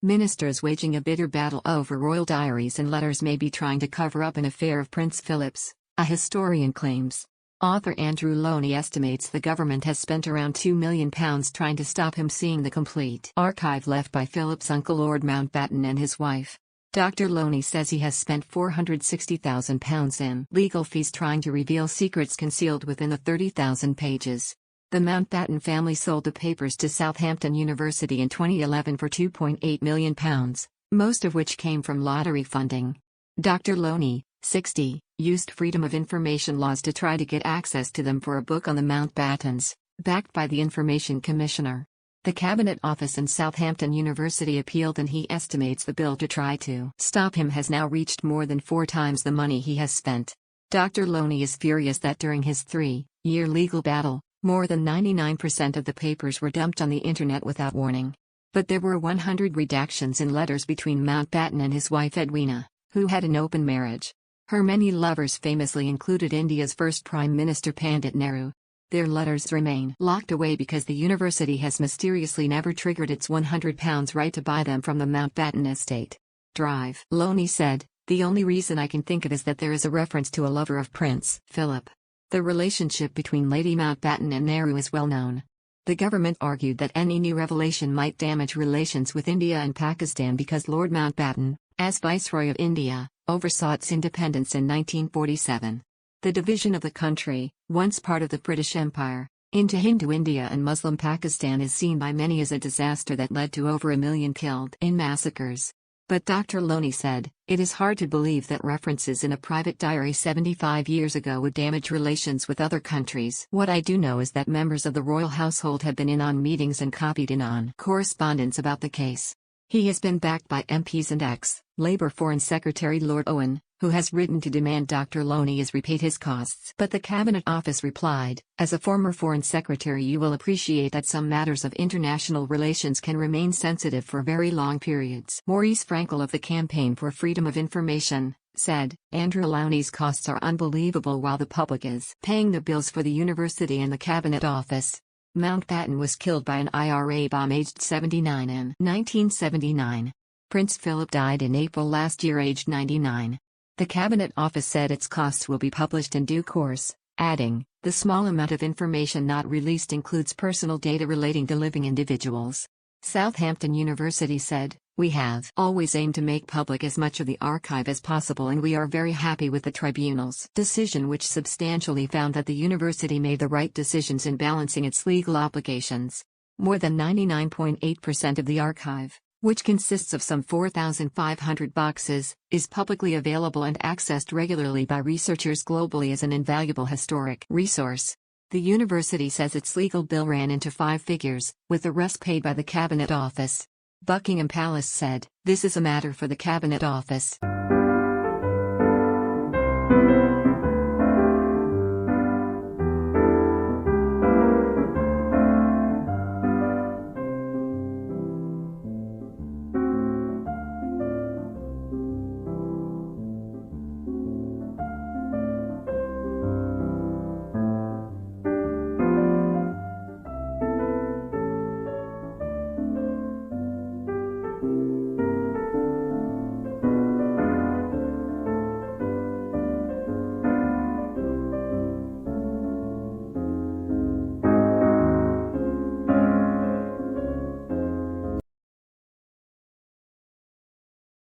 Ministers waging a bitter battle over royal diaries and letters may be trying to cover up an affair of Prince Philip's, a historian claims. Author Andrew Lownie estimates the government has spent around £2 million trying to stop him seeing the complete archive left by Philip's uncle Lord Mountbatten and his wife. Dr. Lownie says he has spent £460,000 in legal fees trying to reveal secrets concealed within the 30,000 pages. The Mountbatten family sold the papers to Southampton University in 2011 for £2.8 million, most of which came from lottery funding. Dr. Lownie, 60, used Freedom of Information laws to try to get access to them for a book on the Mountbattens, backed by the Information Commissioner. The Cabinet Office and Southampton University appealed, and he estimates the bill to try to stop him has now reached more than 4 times the money he has spent. Dr. Lownie is furious that during his 3-year legal battle, more than 99% of the papers were dumped on the internet without warning. But there were 100 redactions in letters between Mountbatten and his wife Edwina, who had an open marriage. Her many lovers famously included India's first Prime Minister Pandit Nehru. Their letters remain locked away because the university has mysteriously never triggered its £100 right to buy them from the Mountbatten estate. Drive. Lownie said, "The only reason I can think of is that there is a reference to a lover of Prince Philip. The relationship between Lady Mountbatten and Nehru is well known." The government argued that any new revelation might damage relations with India and Pakistan because Lord Mountbatten, as Viceroy of India, oversaw its independence in 1947. The division of the country, once part of the British Empire, into Hindu India and Muslim Pakistan is seen by many as a disaster that led to over 1 million killed in massacres. But Dr. Lownie said, "It is hard to believe that references in a private diary 75 years ago would damage relations with other countries. What I do know is that members of the royal household have been in on meetings and copied in on correspondence about the case." He has been backed by MPs and ex-Labour Foreign Secretary Lord Owen, who has written to demand Dr. Lownie is repaid his costs. But the Cabinet Office replied, "As a former Foreign Secretary, you will appreciate that some matters of international relations can remain sensitive for very long periods." Maurice Frankel of the Campaign for Freedom of Information said, "Andrew Lownie's costs are unbelievable while the public is paying the bills for the university and the Cabinet Office." Mountbatten was killed by an IRA bomb aged 79 in 1979. Prince Philip died in April last year aged 99. The Cabinet Office said its costs will be published in due course, adding, "The small amount of information not released includes personal data relating to living individuals." Southampton University said, "We have always aimed to make public as much of the archive as possible, and we are very happy with the tribunal's decision, which substantially found that the university made the right decisions in balancing its legal obligations." More than 99.8% of the archive, which consists of some 4,500 boxes, is publicly available and accessed regularly by researchers globally as an invaluable historic resource. The university says its legal bill ran into 5 figures, with the rest paid by the Cabinet Office. Buckingham Palace said, "This is a matter for the Cabinet Office."